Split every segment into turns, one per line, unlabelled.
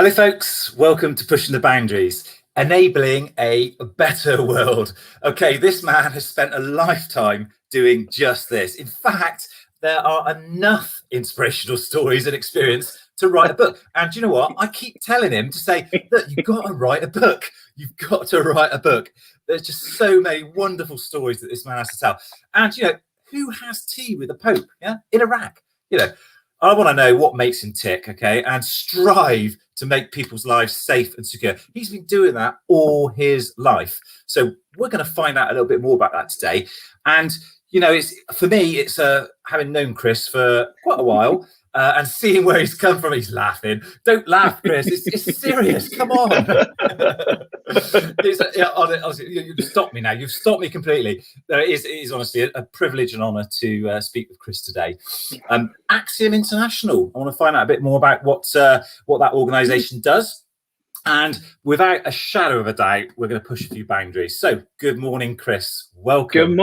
Hello, folks. Welcome to Pushing the Boundaries, enabling a better world. Okay, this man has spent a lifetime doing just this. In fact, there are enough inspirational stories and experience to write a book. And do you know what? I keep telling him to say, look, you've got to write a book. You've got to write a book. There's just so many wonderful stories that this man has to tell. And, who has tea with the Pope? Yeah, in Iraq. I want to know what makes him tick, okay, and strive to make people's lives safe and secure. He's been doing that all his life. So we're going to find out a little bit more about that today. And, it's for me, it's having known Chris for quite a while and seeing where he's come from. He's laughing. Don't laugh, Chris. It's serious. Come on. Honestly, you've stopped me now. You've stopped me completely. It is honestly a privilege and honour to speak with Chris today. Axiom International. I want to find out a bit more about what that organisation does. And without a shadow of a doubt, we're going to push a few boundaries. So, good morning, Chris. Welcome.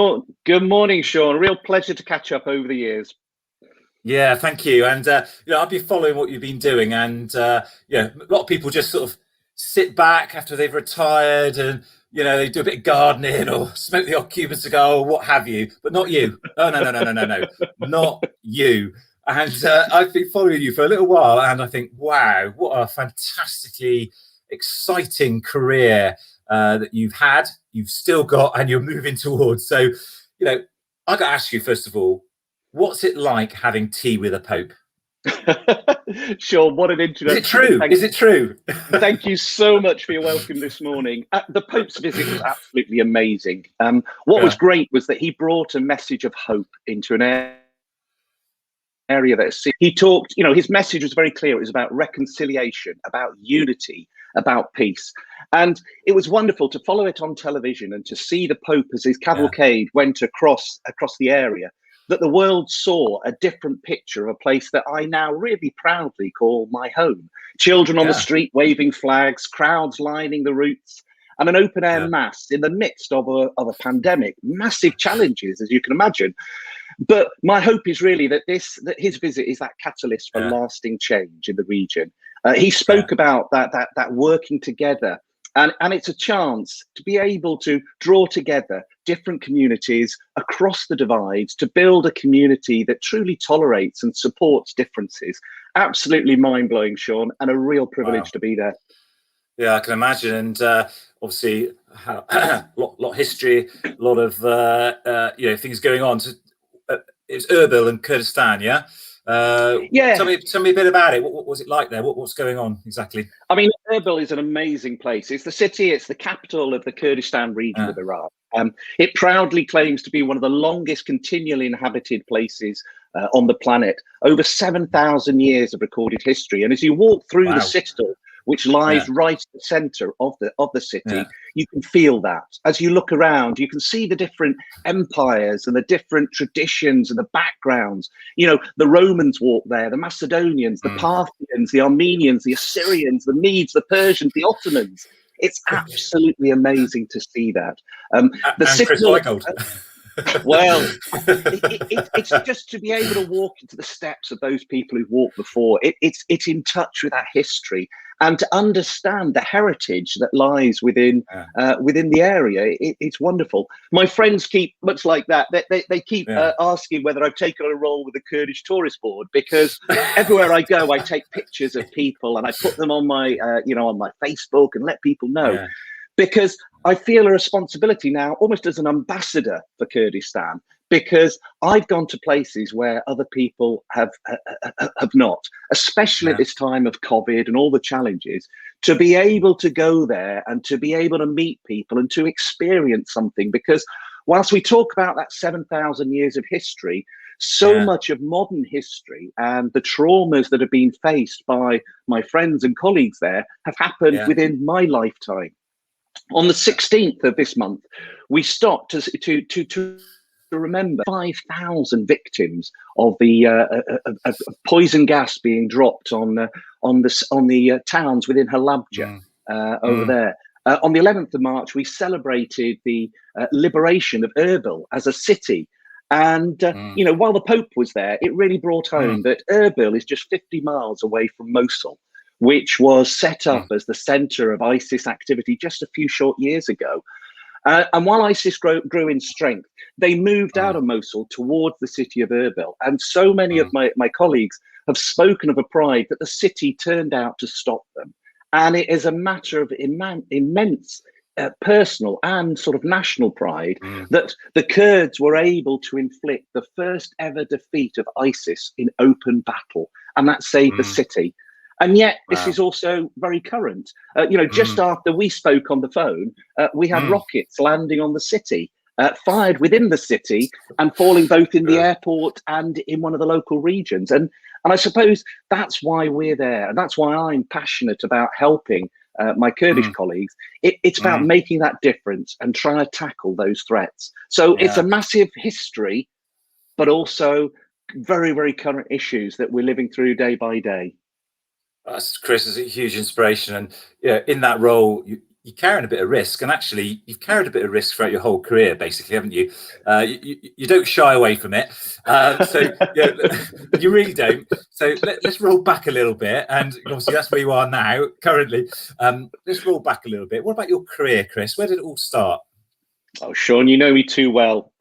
Good morning, Sean. Real pleasure to catch up over the years.
Yeah, thank you. And I've been following what you've been doing, and a lot of people just sort of sit back after they've retired, and they do a bit of gardening or smoke the odd Cuban cigar or what have you. But not you. Oh no, not you. And I've been following you for a little while, and I think, wow, what a fantastically exciting career that you've had, you've still got, and you're moving towards. So, I got to ask you, first of all, what's it like having tea with a Pope?
Sure, what an introduction.
Is it true?
Thank you so much for your welcome this morning. The Pope's visit was absolutely amazing. What was great was that he brought a message of hope into an area that he talked, his message was very clear. It was about reconciliation, about unity, about peace. And it was wonderful to follow it on television and to see the Pope as his cavalcade went across the area, that the world saw a different picture of a place that I now really proudly call my home. Children on the street waving flags, crowds lining the routes, and an open-air mass in the midst of a pandemic. Massive challenges, as you can imagine. But my hope is really that his visit is that catalyst for lasting change in the region. He spoke about that working together. And it's a chance to be able to draw together different communities across the divides to build a community that truly tolerates and supports differences. Absolutely mind-blowing, Sean, and a real privilege to be there.
Yeah, I can imagine. And obviously, a lot of history, a lot of things going on. So, it's Erbil and Kurdistan, yeah? Tell me a bit about it. What was it like there? What's going on exactly?
I mean, Erbil is an amazing place. It's the city, it's the capital of the Kurdistan region of Iraq. It proudly claims to be one of the longest continually inhabited places on the planet. Over 7,000 years of recorded history. And as you walk through the citadel, which lies right at the center of the city, you can feel that. As you look around, you can see the different empires and the different traditions and the backgrounds. The Romans walked there, the Macedonians, the Parthians, the Armenians, the Assyrians, the Medes, the Persians, the Ottomans. It's absolutely amazing to see that.
Chris Weigold.
Well, it's just to be able to walk into the steps of those people who've walked before. It's in touch with our history and to understand the heritage that lies within the area. It's wonderful. My friends keep, much like that, they keep asking whether I've taken on a role with the Kurdish Tourist Board, because everywhere I go, I take pictures of people and I put them on my on my Facebook and let people know. Because I feel a responsibility now, almost as an ambassador for Kurdistan, because I've gone to places where other people have not, especially at this time of COVID and all the challenges, to be able to go there and to be able to meet people and to experience something. Because whilst we talk about that 7,000 years of history, so much of modern history and the traumas that have been faced by my friends and colleagues there have happened within my lifetime. On the 16th of this month, we stopped to remember 5,000 victims of the of poison gas being dropped on the towns within Halabja over there. On the 11th of March, we celebrated the liberation of Erbil as a city. And, while the Pope was there, it really brought home that Erbil is just 50 miles away from Mosul, which was set up as the center of ISIS activity just a few short years ago. And while ISIS grew in strength, they moved out of Mosul towards the city of Erbil. And so many of my colleagues have spoken of a pride that the city turned out to stop them. And it is a matter of immense personal and sort of national pride that the Kurds were able to inflict the first ever defeat of ISIS in open battle. And that saved the city. And yet, this is also very current. Just after we spoke on the phone, we had rockets landing on the city, fired within the city and falling both in the airport and in one of the local regions. And I suppose that's why we're there. And that's why I'm passionate about helping my Kurdish colleagues. It's about making that difference and trying to tackle those threats. So it's a massive history, but also very, very current issues that we're living through day by day.
Chris is a huge inspiration, and in that role, you're carrying a bit of risk, and actually, you've carried a bit of risk throughout your whole career, basically, haven't you? You don't shy away from it, so you really don't. So let's roll back a little bit, and obviously that's where you are now, currently. Let's roll back a little bit. What about your career, Chris? Where did it all start?
Oh, Sean, you know me too well.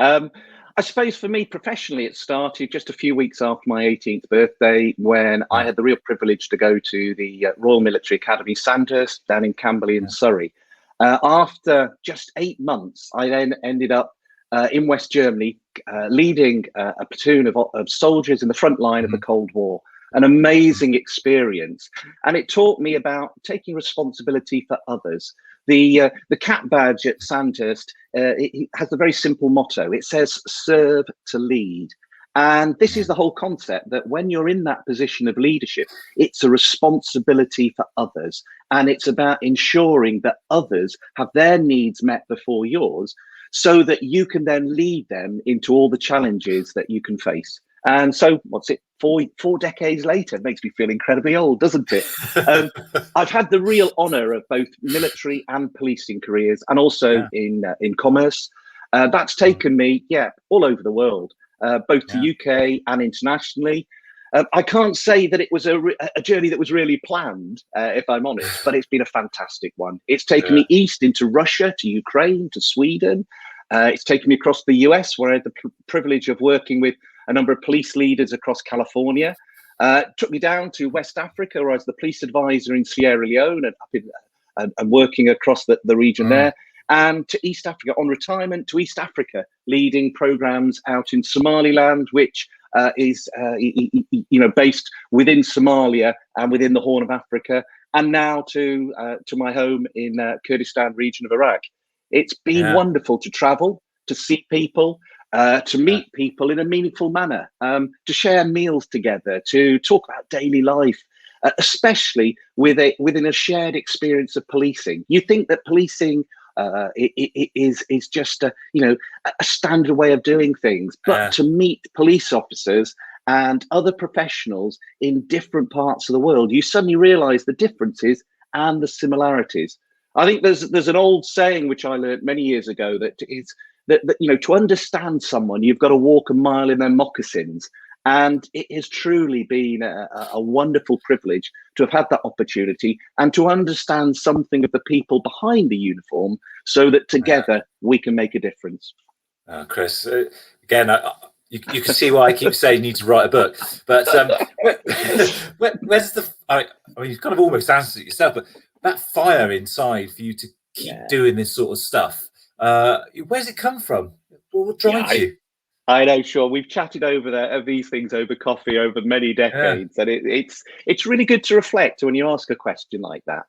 I suppose for me professionally, it started just a few weeks after my 18th birthday, when I had the real privilege to go to the Royal Military Academy Sandhurst down in Camberley in Surrey. After just 8 months, I then ended up in West Germany, leading a platoon of soldiers in the front line of the Cold War. An amazing experience. And it taught me about taking responsibility for others. The cap badge at Sandhurst it has a very simple motto. It says, serve to lead. And this is the whole concept, that when you're in that position of leadership, it's a responsibility for others. And it's about ensuring that others have their needs met before yours, so that you can then lead them into all the challenges that you can face. And so, what's it, four decades later? It makes me feel incredibly old, doesn't it? I've had the real honour of both military and policing careers, and also in commerce. That's taken me, all over the world, both to UK and internationally. I can't say that it was a journey that was really planned, if I'm honest, but it's been a fantastic one. It's taken me east into Russia, to Ukraine, to Sweden. It's taken me across the US, where I had the privilege of working with a number of police leaders across California. Took me down to West Africa, where I was the police advisor in Sierra Leone and working across the region there. And to East Africa on retirement, to East Africa, leading programs out in Somaliland, which is based within Somalia and within the Horn of Africa, and now to my home in Kurdistan region of Iraq. It's been wonderful to travel, to see people, to meet people in a meaningful manner, to share meals together, to talk about daily life, especially within a shared experience of policing. You think that policing is just a standard way of doing things, but to meet police officers and other professionals in different parts of the world, you suddenly realize the differences and the similarities. I think there's an old saying which I learned many years ago, that is that to understand someone, you've got to walk a mile in their moccasins. And it has truly been a wonderful privilege to have had that opportunity and to understand something of the people behind the uniform, so that together we can make a difference.
Chris, again, you can see why I keep saying you need to write a book. But where's the? I mean, you've kind of almost answered it yourself, but that fire inside for you to keep doing this sort of stuff, where's it come from? What drives you?
I know, sure. We've chatted over these things over coffee over many decades, and it's really good to reflect when you ask a question like that,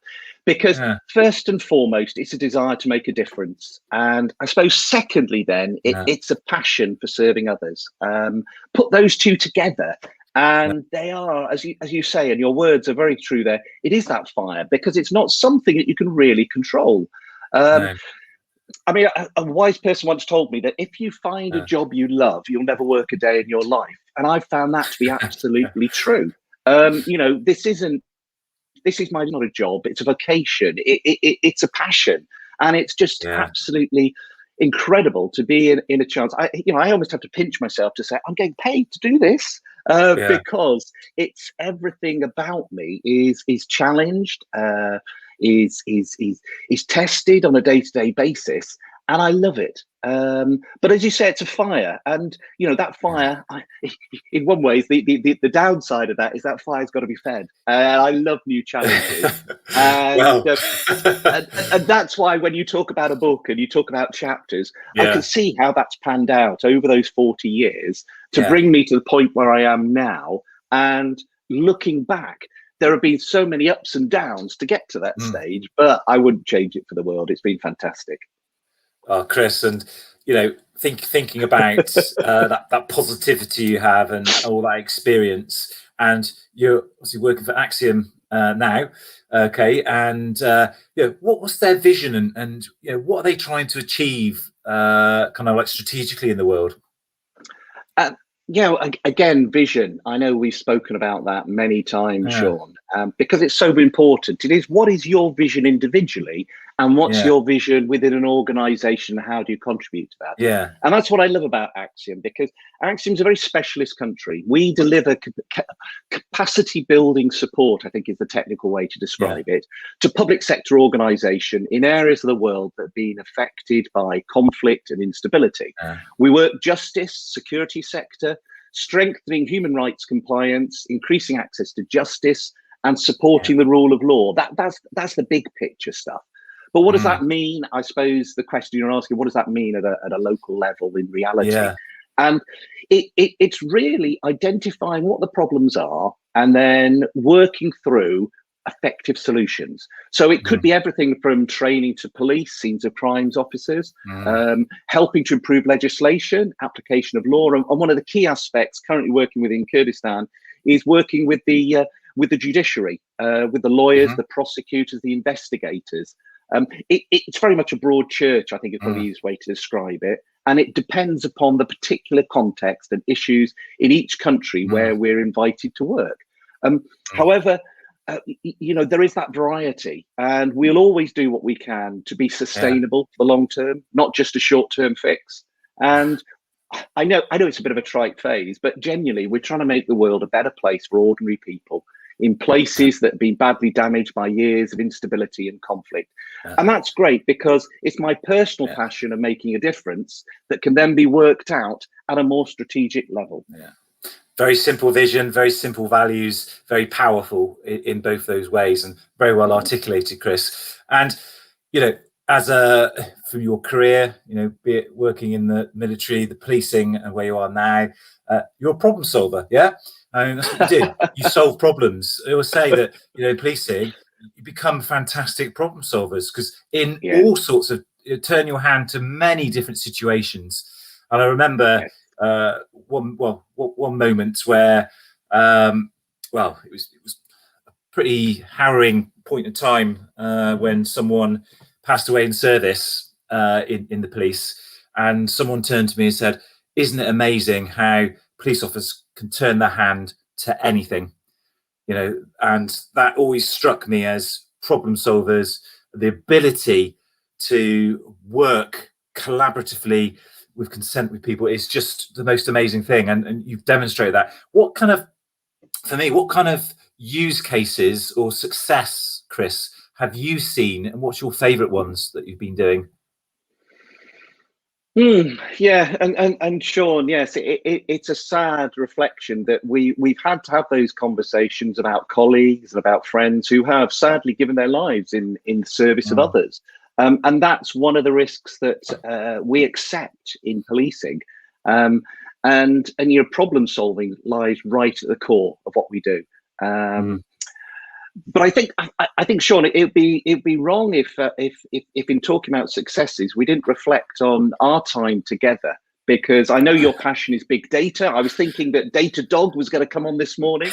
because first and foremost, it's a desire to make a difference, and I suppose secondly, then it's a passion for serving others. Put those two together, and they are, as you say, and your words are very true there. It is that fire, because it's not something that you can really control. I mean, a wise person once told me that if you find a job you love, you'll never work a day in your life. And I've found that to be absolutely true. This is not a job, it's a vocation. It's a passion. And it's just absolutely incredible to be in a chance. I almost have to pinch myself to say, I'm getting paid to do this.
Yeah.
because it's everything about me is challenged, is tested on a day-to-day basis, and I love it. But as you say, it's a fire, and that fire. In one way, the downside of that is that fire's got to be fed. I love new challenges, and,
Well,
uh, and that's why when you talk about a book and you talk about chapters, I can
yeah,
see how that's panned out over those 40 years to
yeah.
bring me to the point where I am now. And looking back, there have been so many ups and downs to get to that
Mm.
stage, but I wouldn't change it for the world. It's been fantastic.
Oh, Chris, and thinking about that positivity you have and all that experience, and you're obviously working for Axiom now, okay? And what was their vision, and what are they trying to achieve, kind of like strategically in the world?
Uh, again, vision. I know we've spoken about that many times,
Yeah,
Sean, because it's so important. It is, what is your vision individually, and what's
yeah,
your vision within an organization? How do you contribute to that?
yeah,
And that's what I love about Axiom, because Axiom's a very specialist country. We deliver capacity building support, I think is the technical way to
yeah,
describe it, to public sector organization in areas of the world that have been affected by conflict and instability.
yeah,
We work justice, security sector, strengthening human rights compliance, increasing access to justice, and
yeah.
supporting the rule of law. That's the big picture stuff. But what does
Mm,
that mean? I suppose the question you're asking, what does that mean at a local level in reality?
yeah,
And it's really identifying what the problems are and then working through effective solutions. So it could
mm,
be everything from training to police, scenes of crimes officers,
mm,
helping to improve legislation, application of law. And one of the key aspects currently working within Kurdistan is working with the judiciary, with the lawyers,
mhm,
the prosecutors, the investigators. It's very much a broad church, I think is probably the
mm,
easiest way to describe it. And it depends upon the particular context and issues in each country
mm,
where we're invited to work. However, there is that variety, and we'll always do what we can to be
yeah,
sustainable for the long term, not just a short-term fix. And I know it's a bit of a trite phase, but genuinely, we're trying to make the world a better place for ordinary people in
yeah,
places that have been badly damaged by years of instability and conflict.
yeah,
And that's great because it's my personal
yeah,
passion of making a difference that can then be worked out at a more strategic level.
yeah. Very simple vision, very simple values, very powerful in both those ways, and very well
Mm.
articulated, Chris. And you know, as a from your career, be it working in the military, the policing, and where you are now, you're a problem solver. Yeah, I mean that's what you do. You solve problems. I always say that in policing, you become fantastic problem solvers because in
Yeah.
all sorts of turn your hand to many different situations. And I remember
Yes.
one moment where it was a pretty harrowing point in time when someone passed away in service in the police, and someone turned to me and said, "Isn't it amazing how police officers can turn their hand to anything?" And that always struck me as problem solvers, the ability to work collaboratively with consent with people is just the most amazing thing. And you've demonstrated that. What kind of use cases or success, Chris, have you seen, and what's your favorite ones that you've been doing?
Yeah, and Sean, yes, it's a sad reflection that we've had to have those conversations about colleagues and about friends who have sadly given their lives in service of
Mm,
others, and that's one of the risks that we accept in policing, and your problem solving lies right at the core of what we do.
mm,
But I think Sean, it'd be wrong if in talking about successes we didn't reflect on our time together, because I know your passion is big data. I was thinking that Data Dog was going to come on this morning,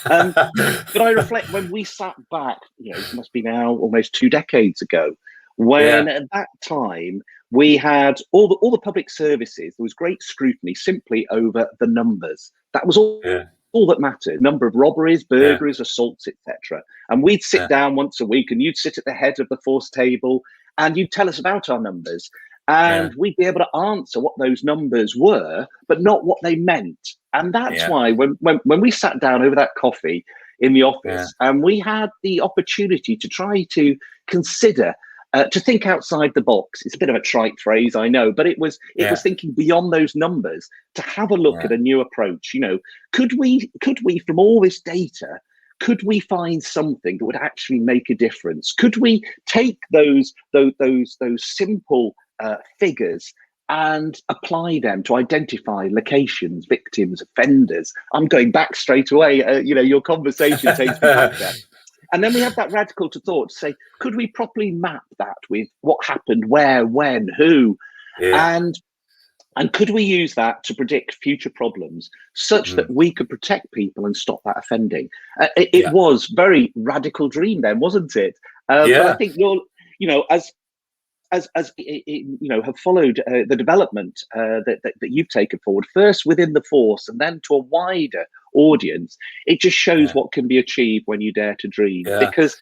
but I reflect when we sat back. It must be now almost 2 decades ago, when
yeah,
at that time we had all the public services. There was great scrutiny simply over the numbers. That was
yeah,
all that mattered: number of robberies,
yeah,
burglaries, assaults, etc. And we'd sit
yeah,
down once a week and you'd sit at the head of the force table and you'd tell us about our numbers. and we'd be able to answer what those numbers were, but not what they meant. And that's why when we sat down over that coffee in the office, and we had the opportunity to try to consider, to think outside the box. It's a bit of a trite phrase, I know, but it was thinking beyond those numbers to have a look at a new approach. You know, could we from all this data, could we find something that would actually make a difference? Could we take those simple figures and apply them to identify locations, victims, offenders? I'm going back straight away. You know, your conversation takes me back there. And then we have that radical to thought to say, could we properly map that with what happened, where, when, who, and could we use that to predict future problems such that we could protect people and stop that offending? It was very radical dream then, wasn't it? But I think you're, you know, as you know, have followed the development that you've taken forward, first within the force and then to a wider audience, it just shows what can be achieved when you dare to dream. Because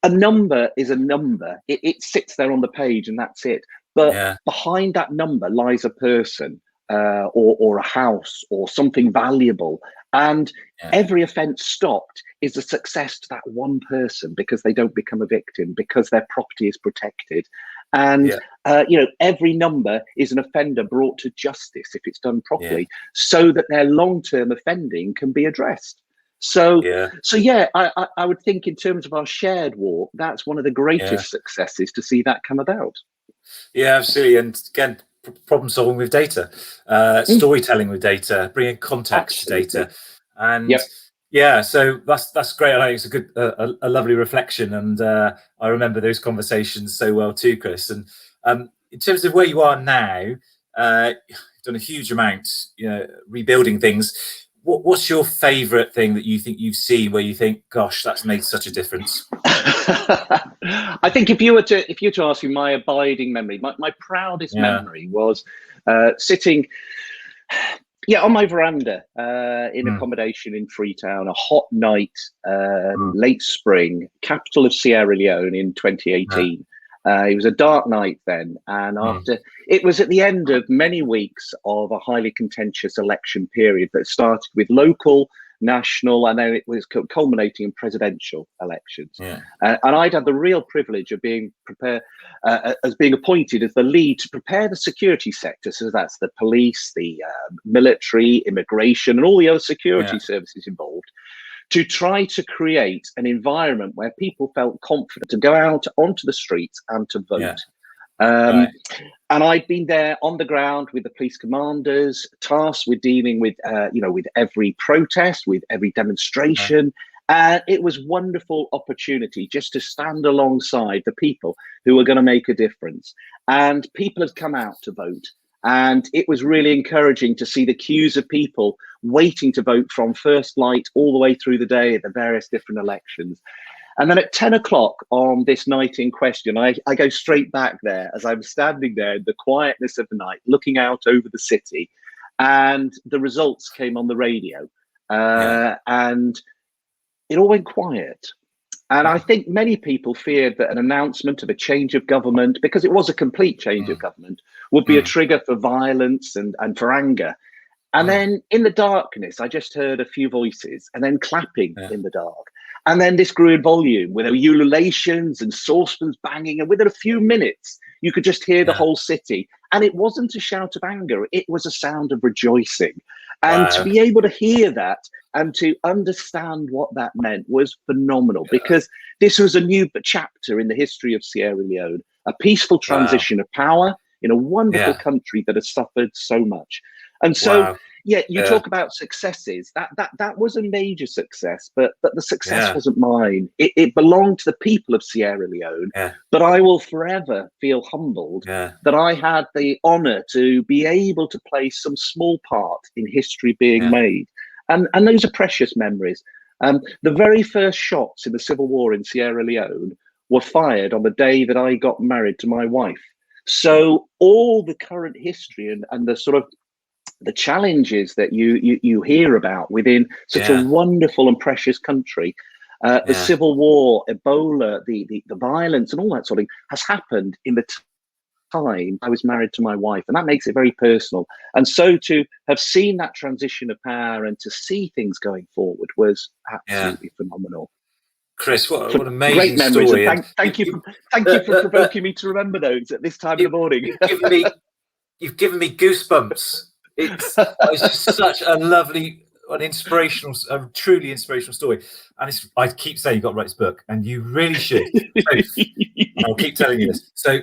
a number is a number. It sits there on the page and that's it. But behind that number lies a person or a house or something valuable. And every offence stopped is a success to that one person, because they don't become a victim, because their property is protected. And, you know, every number is an offender brought to justice if it's done properly, so that their long-term offending can be addressed. So, I would think in terms of our shared walk, that's one of the greatest successes to see that come about.
Yeah, absolutely. And again, problem solving with data, storytelling with data, bringing context to data. And so that's great. I think it's a good, a lovely reflection. And I remember those conversations so well too, Chris. And in terms of where you are now, you've done a huge amount, you know, rebuilding things. What's your favorite thing that you think you've seen where you think, gosh, that's made such a difference?
I think if you were to ask me my abiding memory, my proudest memory was sitting on my veranda in accommodation in Freetown, a hot night, late spring, capital of Sierra Leone in 2018. It was a dark night then, and it was at the end of many weeks of a highly contentious election period that started with local, national, and then it was culminating in presidential elections. And I'd had the real privilege of being being appointed as the lead to prepare the security sector. So that's the police, the military, immigration, and all the other security services involved, to try to create an environment where people felt confident to go out onto the streets and to vote. And I'd been there on the ground with the police commanders, tasked with dealing with, you know, with every protest, with every demonstration. And it was a wonderful opportunity just to stand alongside the people who were going to make a difference. And people had come out to vote. And it was really encouraging to see the queues of people waiting to vote from first light all the way through the day at the various different elections. And then at 10 o'clock on this night in question, I go straight back there as I'm standing there in the quietness of the night, looking out over the city. And the results came on the radio. And it all went quiet. And I think many people feared that an announcement of a change of government, because it was a complete change of government, would be a trigger for violence and for anger. And then in the darkness, I just heard a few voices and then clapping in the dark. And then this grew in volume with ululations and saucepans banging. And within a few minutes, you could just hear the whole city. And it wasn't a shout of anger. It was a sound of rejoicing. And to be able to hear that and to understand what that meant was phenomenal, because this was a new chapter in the history of Sierra Leone, a peaceful transition of power in a wonderful country that has suffered so much. And so, you talk about successes. That was a major success, but the success wasn't mine. It belonged to the people of Sierra Leone. But I will forever feel humbled that I had the honor to be able to play some small part in history being made. And those are precious memories. The very first shots in the civil war in Sierra Leone were fired on the day that I got married to my wife. So all the current history and the sort of the challenges that you hear about within such a wonderful and precious country, the civil war, Ebola, the violence and all that sort of thing has happened in the time I was married to my wife, and that makes it very personal. And so to have seen that transition of power and to see things going forward was absolutely phenomenal.
Chris, what an
Great
amazing
memories,
story.
and thank you for provoking me to remember those at this time of the morning.
You've given me goosebumps. It's just such a lovely, a truly inspirational story. And I keep saying you've got to write this book, and you really should. So, I'll keep telling you this. So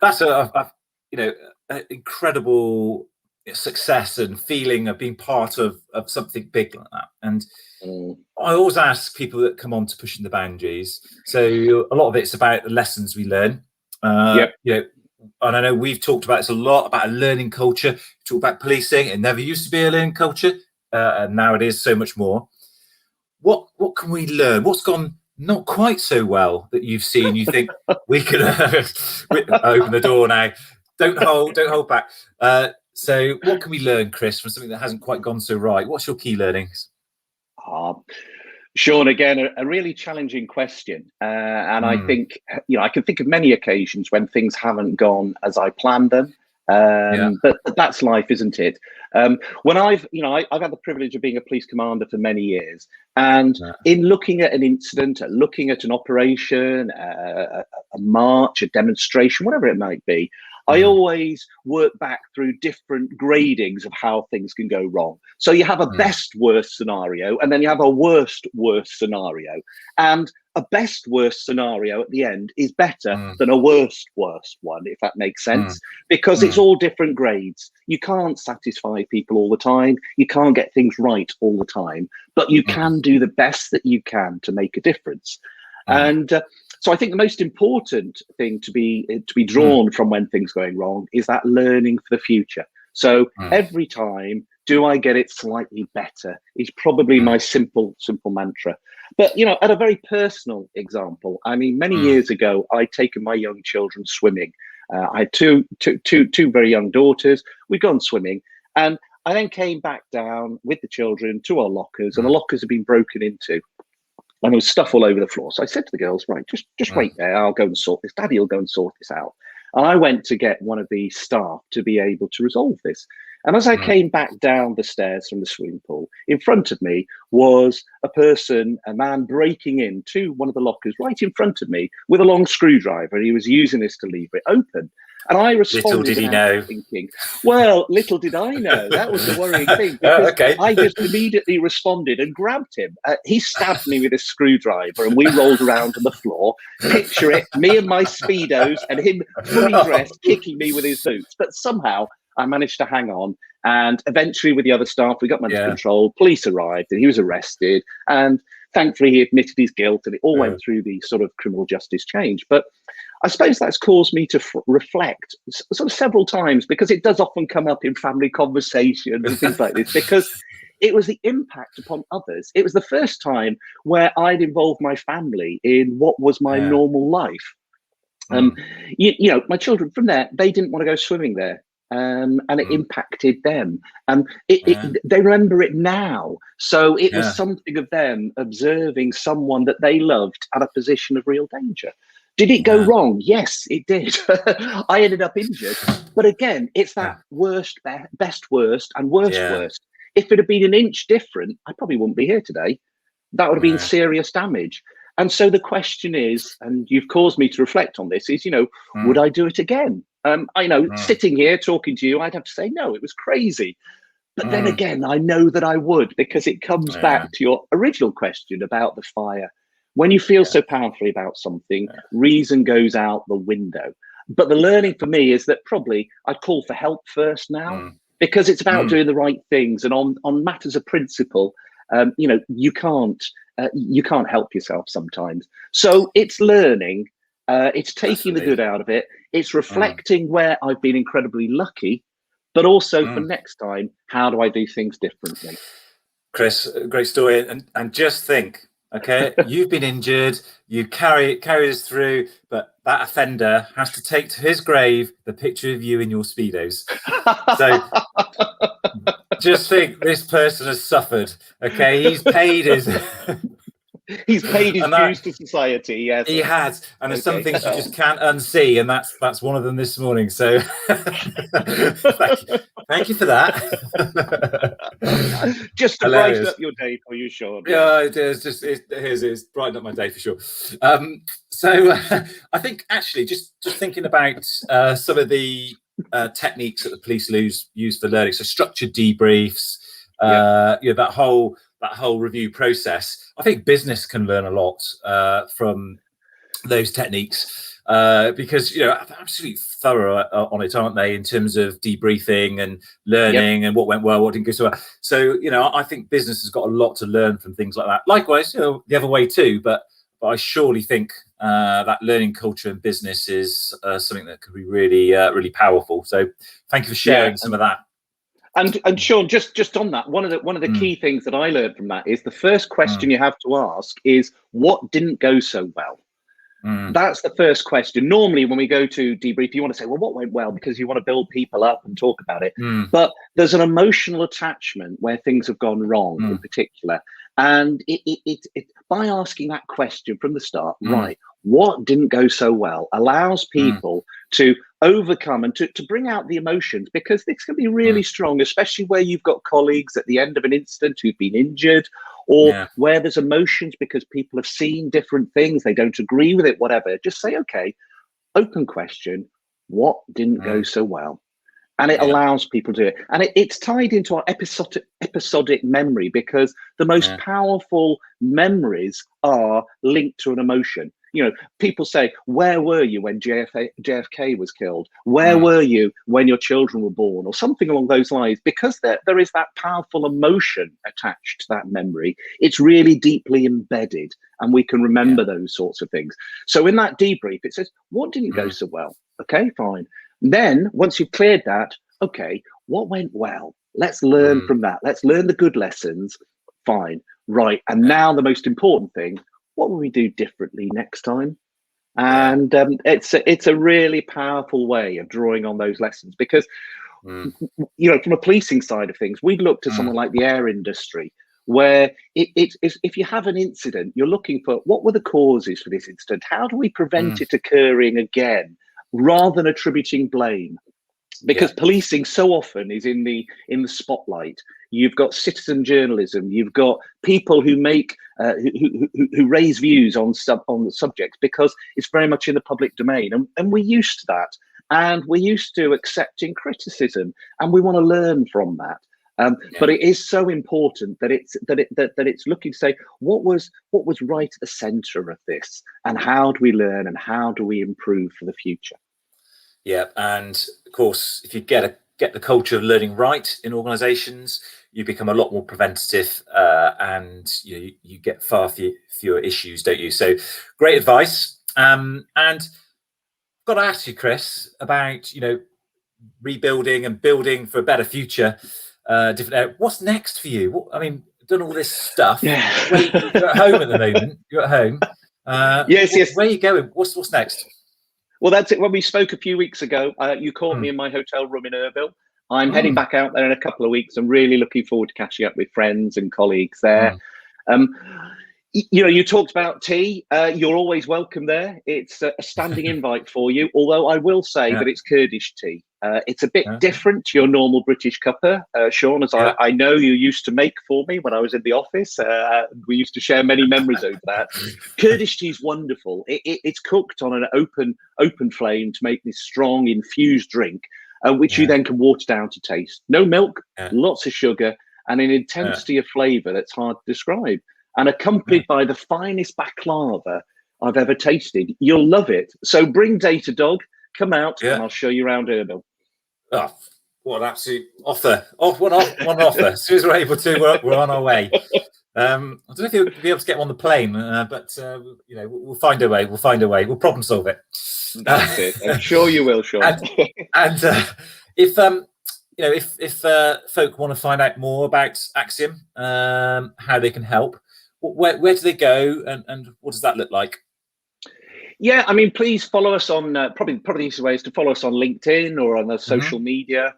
that's an incredible success and feeling of being part of something big like that. And I always ask people that come on to Pushing the Boundaries. So a lot of it's about the lessons we learn. And I know we've talked about this a lot, about a learning culture. We talk about policing. It never used to be a learning culture, and now it is so much more. What can we learn? What's gone not quite so well that you've seen? You think we can open the door now? Don't hold back. So what can we learn, Chris, from something that hasn't quite gone so right? What's your key learnings?
Sean, again, a really challenging question. And I think, I can think of many occasions when things haven't gone as I planned them. But that's life, isn't it? When I've had the privilege of being a police commander for many years, and in looking at an incident, looking at an operation, a march, a demonstration, whatever it might be, I always work back through different gradings of how things can go wrong. So you have a best worst scenario, and then you have a worst scenario. And a best worst scenario at the end is better than a worst one, if that makes sense, because it's all different grades. You can't satisfy people all the time. You can't get things right all the time, but you can do the best that you can to make a difference. And so I think the most important thing to be drawn from when things are going wrong is that learning for the future. So every time, do I get it slightly better is probably my simple mantra. But, at a very personal example, I mean, many years ago, I'd taken my young children swimming. I had two very young daughters. We'd gone swimming, and I then came back down with the children to our lockers, and the lockers had been broken into. And there was stuff all over the floor. So I said to the girls, right, just wait there. I'll go and sort this. Daddy will go and sort this out. And I went to get one of the staff to be able to resolve this. And as I came back down the stairs from the swimming pool, in front of me was a man breaking into one of the lockers right in front of me with a long screwdriver. And he was using this to leave it open. And I responded,
little did he know,
thinking, well, little did I know. That was the worrying thing, because I just immediately responded and grabbed him. He stabbed me with a screwdriver, and we rolled around on the floor. Picture it, me and my Speedos, and him fully dressed, kicking me with his boots. But somehow I managed to hang on. And eventually, with the other staff, we got him under control. Police arrived, and he was arrested. And thankfully, he admitted his guilt, and it all went through the sort of criminal justice change. But I suppose that's caused me to reflect sort of several times, because it does often come up in family conversations and things like this, because it was the impact upon others. It was the first time where I'd involved my family in what was my normal life. My children from there, they didn't want to go swimming there. And it impacted them. They remember it now. So it was something of them observing someone that they loved at a position of real danger. Did it go wrong? Yes, it did. I ended up injured. But again, it's that best worst, and worst. If it had been an inch different, I probably wouldn't be here today. That would have been serious damage. And so the question is, and you've caused me to reflect on this, is, would I do it again? Sitting here talking to you, I'd have to say, no, it was crazy. But then again, I know that I would, because it comes back to your original question about the fire. When you feel so powerfully about something, reason goes out the window. But the learning for me is that probably I'd call for help first now, because it's about doing the right things. And on matters of principle, you can't help yourself sometimes. So it's learning. It's taking the good out of it. It's reflecting where I've been incredibly lucky, but also for next time, how do I do things differently?
Chris, great story. And just think, okay, you've been injured, you carry us through, but that offender has to take to his grave the picture of you in your Speedos. So just think, this person has suffered, okay? He's paid his...
He's paid his
And that,
dues to society. Yes,
he has, and there's some
okay.
things you just can't unsee, and that's one of them this morning. So thank you for that.
Just to brighten up your day for you, Sean.
Yeah, it is. It's brightened up my day for sure. So I think actually just thinking about some of the techniques that the police use for learning. So structured debriefs, that whole review process. I think business can learn a lot from those techniques because absolutely thorough on it, aren't they, in terms of debriefing and learning and what went well, what didn't go so well. So I think business has got a lot to learn from things like that. Likewise, the other way too, but I surely think that learning culture in business is something that could be really really powerful. So thank you for sharing some of that.
And Sean, just on that, one of the key things that I learned from that is the first question you have to ask is, what didn't go so well? That's the first question. Normally, when we go to debrief, you want to say, well, what went well? Because you want to build people up and talk about it. But there's an emotional attachment where things have gone wrong in particular. And it by asking that question from the start, right, what didn't go so well, allows people to overcome and to bring out the emotions, because this can be really strong, especially where you've got colleagues at the end of an incident who've been injured, or where there's emotions because people have seen different things, they don't agree with it, whatever. Just say, okay, open question, what didn't go so well? And it allows people to do it. And it's tied into our episodic memory, because the most powerful memories are linked to an emotion. People say, where were you when JFK was killed? Where were you when your children were born? Or something along those lines. Because there is that powerful emotion attached to that memory, it's really deeply embedded, and we can remember those sorts of things. So in that debrief, it says, what didn't go so well? Okay, fine. Then once you've cleared that, okay, what went well? Let's learn from that. Let's learn the good lessons. Fine. Right. And now the most important thing, what will we do differently next time? And it's a really powerful way of drawing on those lessons, because from a policing side of things, we'd look to someone like the air industry, where it's if you have an incident, you're looking for, what were the causes for this incident? How do we prevent it occurring again, rather than attributing blame? Because policing so often is in the spotlight. You've got citizen journalism. You've got people who make who raise views on the subjects, because it's very much in the public domain, and we're used to that, and we're used to accepting criticism, and we want to learn from that. But it is so important that it's looking to say, what was right at the centre of this, and how do we learn, and how do we improve for the future?
Yeah, and of course, if you get the culture of learning right in organisations, you become a lot more preventative, and you get far fewer issues, don't you? So, great advice. And I've got to ask you, Chris, about rebuilding and building for a better future. What's next for you? Done all this stuff. You're at home at the moment. You're at home.
Yes.
Where are you going? What's next?
Well, that's it. When we spoke a few weeks ago, you caught me in my hotel room in Erbil. I'm heading back out there in a couple of weeks. I'm really looking forward to catching up with friends and colleagues there. You talked about tea. You're always welcome there. It's a standing invite for you. Although I will say that it's Kurdish tea. It's a bit different to your normal British cuppa, Sean, as I know you used to make for me when I was in the office. We used to share many memories over that. Kurdish tea is wonderful. It's cooked on an open flame to make this strong infused drink, which you then can water down to taste. No milk, lots of sugar, and an intensity of flavour that's hard to describe. And accompanied by the finest baklava I've ever tasted. You'll love it. So bring Data Dog, come out, and I'll show you around Erbil.
Oh, what an absolute offer! One offer. As soon as we're able to, we're on our way. I don't know if you'll be able to get on the plane, but we'll find a way. We'll problem solve it.
That's it. I'm sure you will, Sean.
And if folk want to find out more about Axiom, how they can help, where do they go, and what does that look like?
Yeah, please follow us on probably the easiest way is to follow us on LinkedIn or on the social media.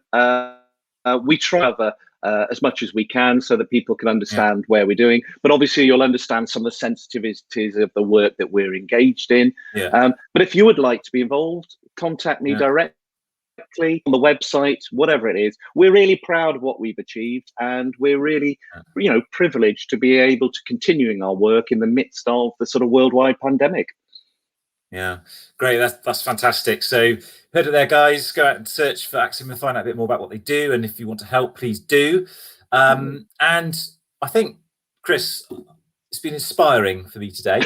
We try to have as much as we can so that people can understand where we're doing. But obviously, you'll understand some of the sensitivities of the work that we're engaged in. But if you would like to be involved, contact me directly on the website, whatever it is. We're really proud of what we've achieved, and we're really, privileged to be able to continuing our work in the midst of the sort of worldwide pandemic.
Yeah, great. That's fantastic. So heard it there, guys. Go out and search for Axiom and find out a bit more about what they do. And if you want to help, please do. And I think, Chris, it's been inspiring for me today.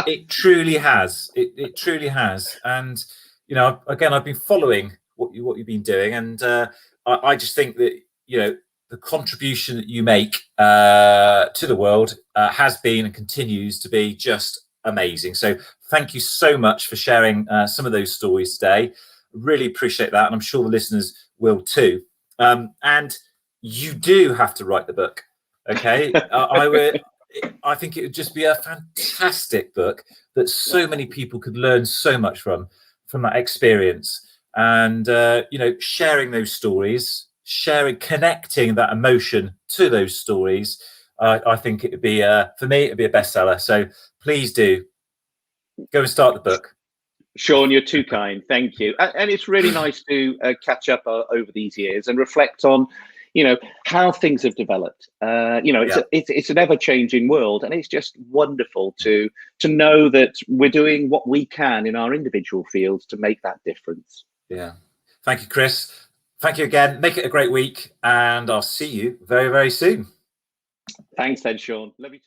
It truly has. It truly has. And again, I've been following what you've been doing, and I just think that the contribution that you make to the world has been and continues to be just amazing. So thank you so much for sharing some of those stories today. Really appreciate that, and I'm sure the listeners will too. And you do have to write the book. Okay, I think it would just be a fantastic book that so many people could learn so much from that experience, and sharing those stories, connecting that emotion to those stories. I think it would be for me, it'd be a bestseller. So please do go and start the book.
Sean, you're too kind. Thank you. And it's really nice to catch up over these years and reflect on, how things have developed. It's an ever-changing world, and it's just wonderful to know that we're doing what we can in our individual fields to make that difference.
Yeah. Thank you, Chris. Thank you again. Make it a great week, and I'll see you very, very soon.
Thanks then, Sean. Love you.